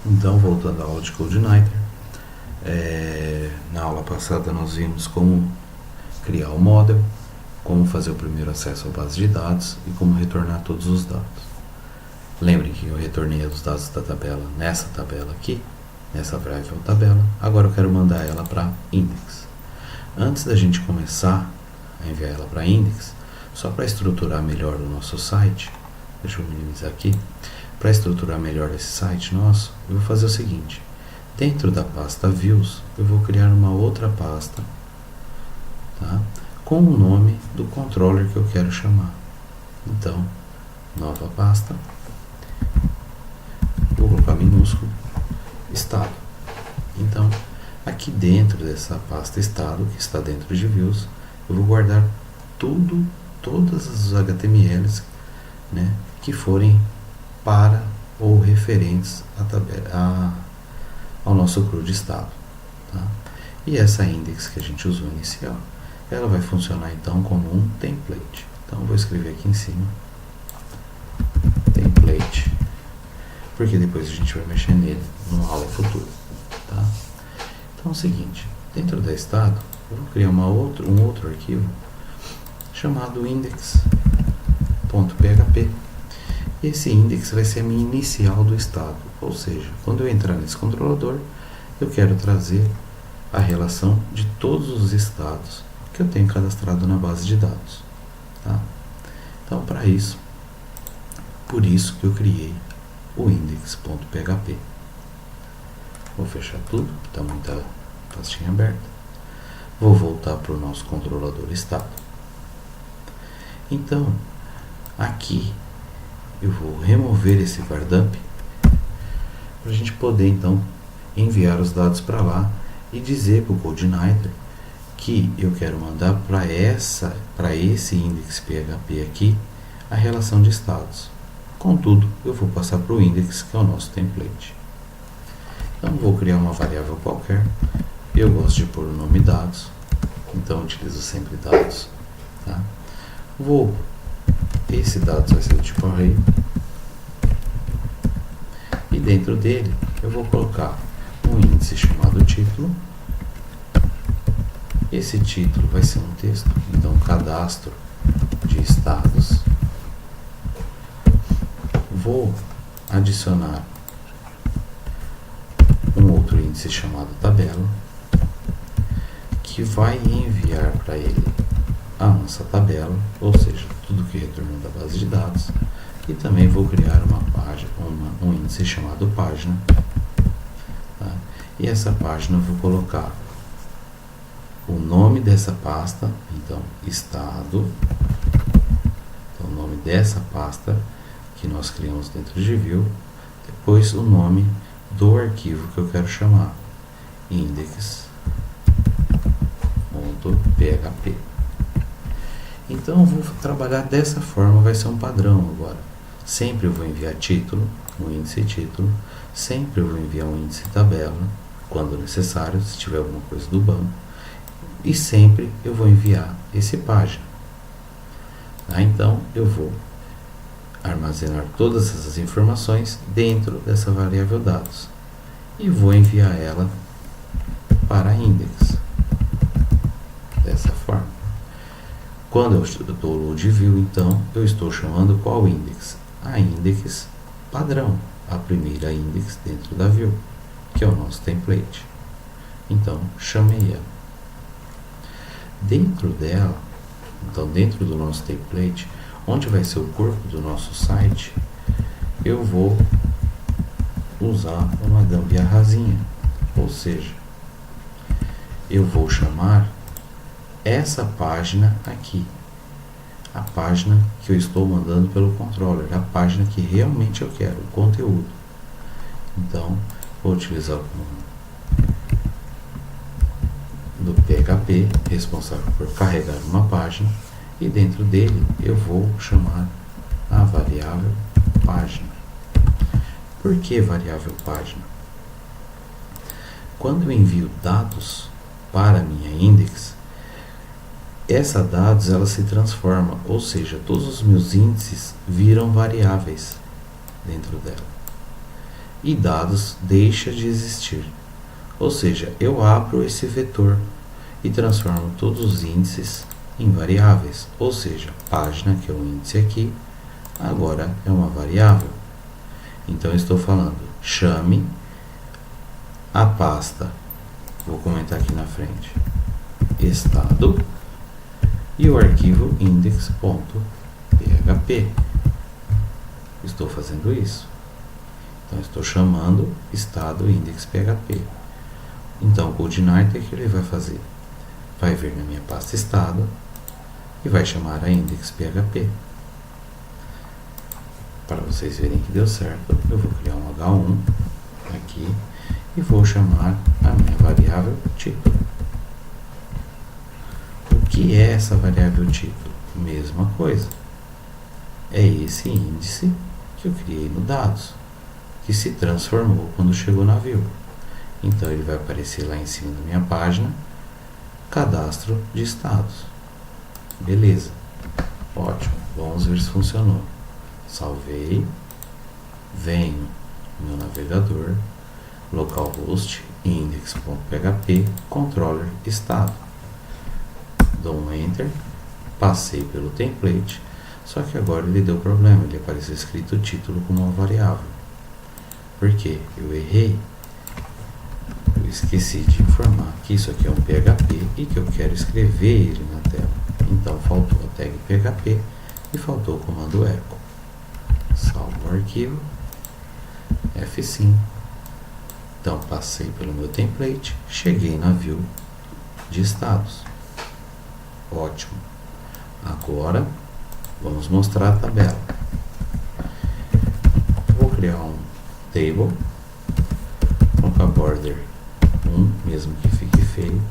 Então, voltando à aula de CodeNighter, na aula passada nós vimos como criar o model, como fazer o primeiro acesso à base de dados e como retornar todos os dados. Lembre que eu retornei os dados da tabela nessa tabela aqui, nessa variável tabela. Agora eu quero mandar ela para index. Antes da gente começar a enviar ela para index, só para estruturar melhor o nosso site, deixa eu minimizar aqui. Para estruturar melhor esse site nosso, eu vou fazer o seguinte: dentro da pasta views, eu vou criar uma outra pasta, tá? Com o nome do controller que eu quero chamar. Então, nova pasta, vou colocar minúsculo, estado. Então, aqui dentro dessa pasta estado, que está dentro de views, eu vou guardar todas as HTMLs, né, que forem para ou referentes ao nosso CRUD de estado, tá? E essa index que a gente usou inicial, ela vai funcionar então como um template. Então eu vou escrever aqui em cima template, porque depois a gente vai mexer nele numa aula futura, tá? Então é o seguinte: dentro da estado eu vou criar um outro arquivo chamado index.php. Esse index vai ser a minha inicial do estado, ou seja, quando eu entrar nesse controlador, eu quero trazer a relação de todos os estados que eu tenho cadastrado na base de dados, tá? Então, para isso, por isso que eu criei o index.php. Vou fechar tudo, está muita pastinha aberta. Vou voltar para o nosso controlador estado. Então, aqui eu vou remover esse vardump para a gente poder então enviar os dados para lá e dizer para o CodeNighter que eu quero mandar para esse index.php aqui a relação de estados. Contudo, eu vou passar para o index, que é o nosso template. Então vou criar uma variável qualquer. Eu gosto de pôr o nome dados, então utilizo sempre dados, tá? Esse dados vai ser do tipo array, e dentro dele eu vou colocar um índice chamado título. Esse título vai ser um texto, então cadastro de estados. Vou adicionar um outro índice chamado tabela, que vai enviar para ele a nossa tabela, ou seja, tudo que retornou da base de dados. E também vou criar uma página, um índice chamado página, tá? E essa página eu vou colocar o nome dessa pasta, então estado, então, o nome dessa pasta que nós criamos dentro de view, depois o nome do arquivo que eu quero chamar, index.php. Então eu vou trabalhar dessa forma, vai ser um padrão agora. Sempre eu vou enviar título, um índice título, sempre eu vou enviar um índice tabela, quando necessário, se tiver alguma coisa do banco, e sempre eu vou enviar esse página. Tá? Então eu vou armazenar todas essas informações dentro dessa variável dados e vou enviar ela para index dessa forma. Quando eu estou load view, então eu estou chamando qual index? A index padrão, a primeira index dentro da view, que é o nosso template. Então chamei ela. Dentro dela, então dentro do nosso template, onde vai ser o corpo do nosso site, eu vou usar uma gambiarrazinha, ou seja, eu vou chamar essa página aqui, a página que eu estou mandando pelo controller, a página que realmente eu quero, o conteúdo. Então, vou utilizar o do PHP, responsável por carregar uma página, e dentro dele eu vou chamar a variável página. Por que variável página? Quando eu envio dados para a minha index, essa dados ela se transforma, ou seja, todos os meus índices viram variáveis dentro dela. e dados deixa de existir. Ou seja, eu abro esse vetor e transformo todos os índices em variáveis. Ou seja, página, que é o índice aqui, agora é uma variável. Então, eu estou falando, chame a pasta, vou comentar aqui na frente, estado, e o arquivo index.php. Estou fazendo isso. Então, estou chamando estado index.php. Então, o CodeIgniter, o que ele vai fazer? Vai vir na minha pasta estado e vai chamar a index.php. Para vocês verem que deu certo, eu vou criar um H1 aqui e vou chamar a minha variável título. O que é essa variável título? Mesma coisa. É esse índice que eu criei no dados, que se transformou quando chegou na vírgula. Então, ele vai aparecer lá em cima da minha página, cadastro de estados. Beleza. Ótimo. Vamos ver se funcionou. Salvei. Venho no meu navegador, localhost, index.php, controller, estado. Dou um Enter. Passei pelo template. Só que agora ele deu problema. Ele apareceu escrito título como uma variável. Por quê? Eu errei. Eu esqueci de informar que isso aqui é um PHP e que eu quero escrever ele na tela. Então, faltou a tag PHP e faltou o comando echo. Salvo o arquivo. F5. Então, passei pelo meu template, cheguei na view de estados. Ótimo. Agora, vamos mostrar a tabela. Vou criar um table com a border 1, mesmo que fique feio.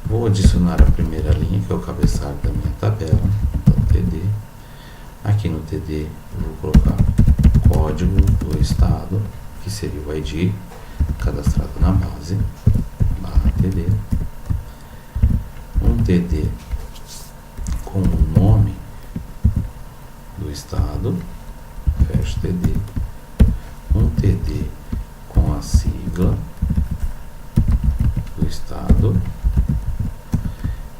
Vou adicionar a primeira linha, que é o cabeçalho da minha tabela. Então, TD. Aqui no TD, eu vou colocar código do estado, que seria o ID, cadastrado na base, barra TD. Um TD com o nome do estado, fecha TD. Um TD com a sigla do estado.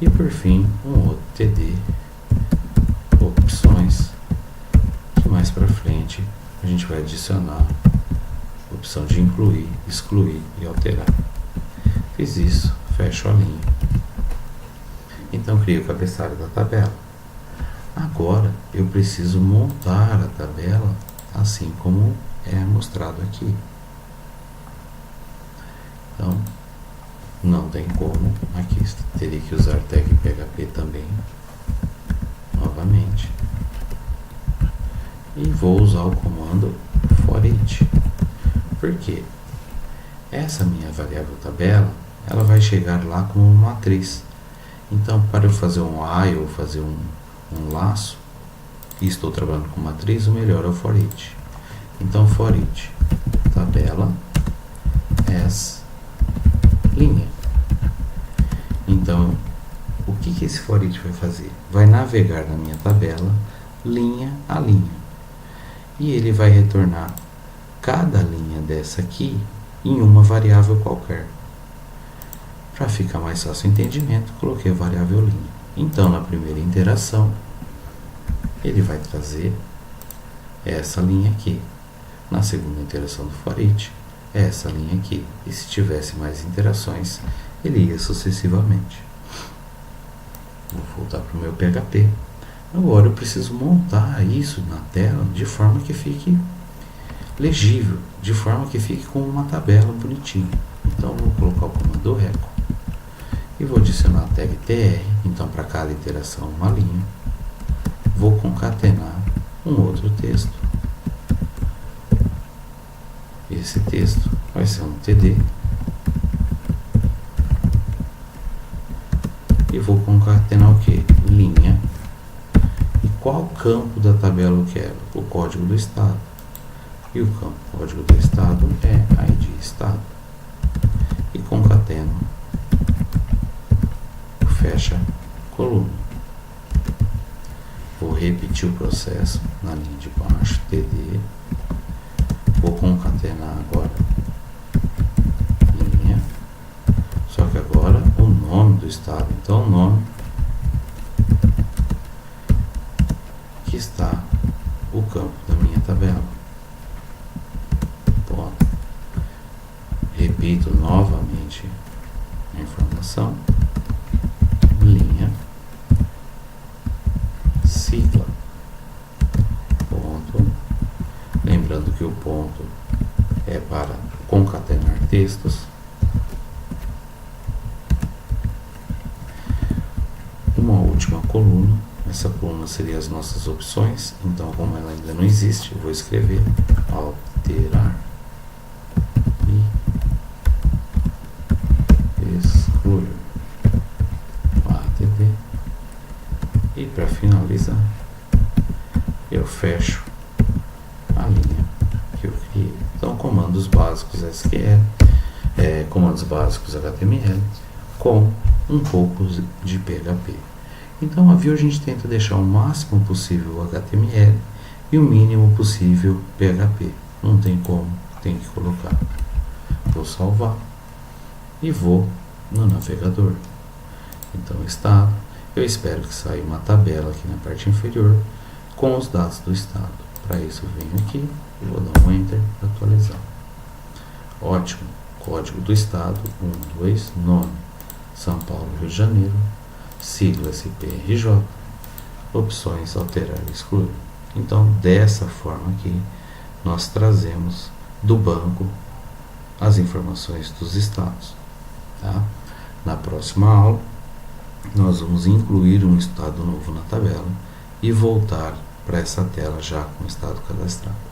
E por fim, um outro TD, opções, que mais para frente a gente vai adicionar a opção de incluir, excluir e alterar. Fiz isso, fecho a linha. Então, crio o cabeçalho da tabela. Agora, eu preciso montar a tabela assim como é mostrado aqui. Então, não tem como. Aqui teria que usar tag PHP também. Novamente. E vou usar o comando for_each. Por quê? Essa minha variável tabela, ela vai chegar lá como uma matriz. Então, para eu fazer um while ou fazer um laço, e estou trabalhando com matriz, o melhor é o for_each. Então, for_each tabela as linha. Então, o que esse for_each vai fazer? Vai navegar na minha tabela linha a linha. E ele vai retornar cada linha dessa aqui em uma variável qualquer. Para ficar mais fácil o entendimento, coloquei a variável linha. Então, na primeira interação, ele vai trazer essa linha aqui. Na segunda interação do for_each, essa linha aqui. E se tivesse mais interações, ele ia sucessivamente. Vou voltar para o meu PHP. Agora eu preciso montar isso na tela de forma que fique legível, de forma que fique com uma tabela bonitinha. Então, vou colocar o comando echo e vou adicionar a tag tr. Então, para cada iteração, uma linha. Vou concatenar um outro texto. Esse texto vai ser um TD. E vou concatenar o que? Linha. E qual campo da tabela eu quero? O código do estado. E o campo código do estado é ID estado. E concateno. Fecha coluna. Vou repetir o processo na linha de baixo, TD. Vou concatenar agora linha, só que agora o nome do estado. Então, o nome que está o campo da minha tabela. Ponto. Repito novamente a informação, linha, sigla, ponto. Lembrando que o ponto é para concatenar textos. Uma última coluna. Essa coluna seria as nossas opções. Então, como ela ainda não existe, eu vou escrever alterar e excluir ATD. E para finalizar, eu fecho a linha que eu criei. Então, comandos básicos SQL, comandos básicos HTML com um pouco de PHP. Então, a view a gente tenta deixar o máximo possível o HTML e o mínimo possível PHP. Não tem como, tem que colocar. Vou salvar e vou no navegador. Então, estado. Eu espero que saia uma tabela aqui na parte inferior com os dados do estado. Para isso, eu venho aqui e vou dar um Enter para atualizar. Ótimo. Código do estado, 1, 2, nome, São Paulo, Rio de Janeiro, sigla SPRJ, opções alterar e excluir. Então, dessa forma aqui, nós trazemos do banco as informações dos estados. Tá? Na próxima aula, nós vamos incluir um estado novo na tabela e voltar para essa tela já com o estado cadastrado.